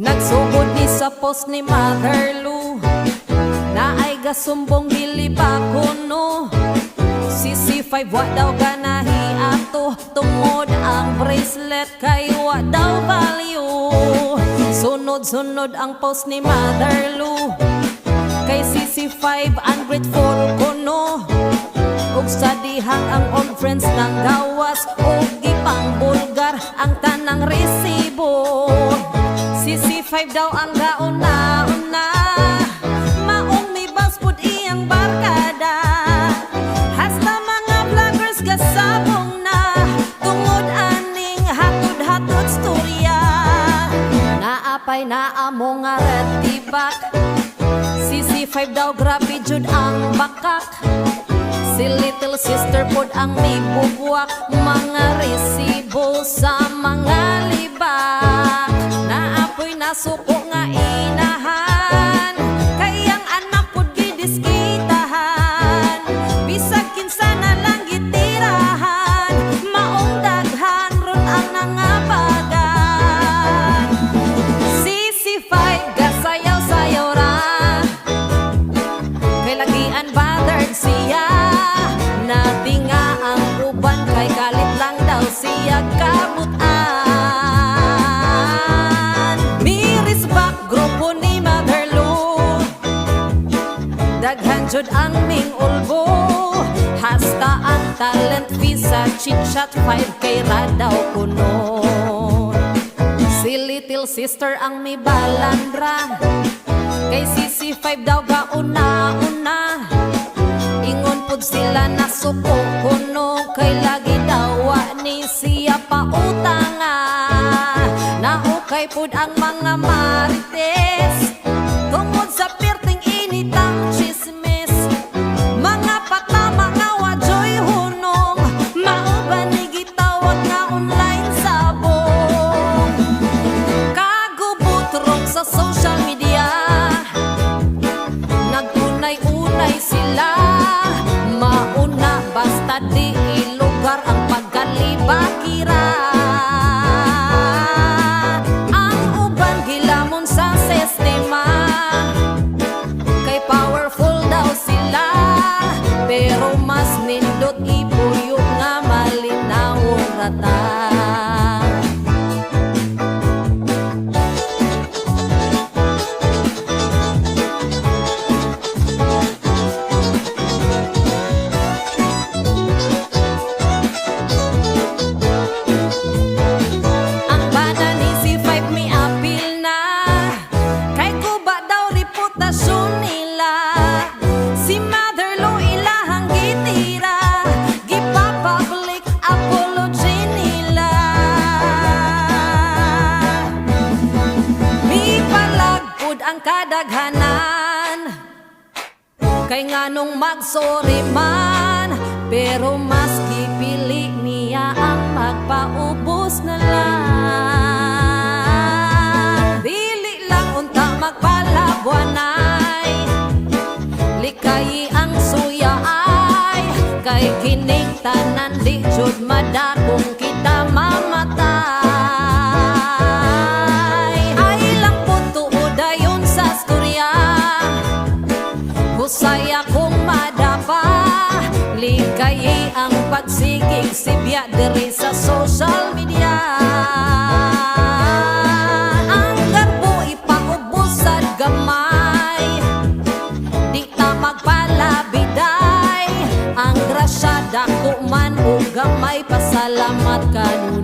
Nagsugod ni sa post ni Mother Lou na ay gasumbong dili pa kuno. CC5 wa daw ganahi ato, tungod ang bracelet kay wa daw value. Sunod-sunod ang post ni Mother Lou kay CC5 ungrateful kuno. Ug sa dihang ang old friends nang gawas, ug gipang bulgar ang tanang resibo. CC5 daw ang gauna-una, maong may boss pud iyang barkada. Hasta mga vloggers gasabong na, tungod aning hatod-hatod storya. Naapay na amo nga red tibak, CC5 daw grabe jud ang bakak. Si little sister pod ang may bubwak, mga resibo sa mga libak. Naapoy nasuko nga inahan, kayang anak pod gidiskitahan. Bisag kinsa na lang gitirahan, maong daghan ron ang nangabagan. CC5 gasayaw-sayaw ra, kay lagian bothered siya. Nabi nga ang uban kay galit lang daw siya kabutan. Miris back grupo ni Mother Lou, daghan jud ang ming ulbo. Hasta ang talent fee sa chit-chat 5K ra daw kuno. Si little sister ang may balandra, kay CC5 daw gauna-una. Ingon pud sila nasuko kuno, kay lagi dawa ni siya pautanga. Naukay pud ang mga marites, tungod sa perting initang chismis. Mga patama nga wadyoy hunong, mauban ni gitawag nga online sabong. Kagubutrong sa social media, nagtunay-unay sila. Mauna basta di ilugar ang pagkalibakira. Ang uban gilamon sa sistema, kay powerful daw sila. Pero mas nindot ipuyo nga malinawong rata. Si Mother Lou ilahang gitira, gipa-public apology nila. Mi palagpud ang kadaghanan, kay nganong magsorry man. Pero maski pili niya ang magpaubos na lang. Dili lang unta magpalabuanay, likay ang suya ay, kay kining tanan di jud madakong kita mamatay. Ay lang po tuod ayon sa storya, husay akong madapa. Likay ang pagsigig sibya diri sa social media. Ang garbo ipaubos sa gamay, di ta magpalabiday. Ang grasya dako man ug gamay, pasalamat kanunay.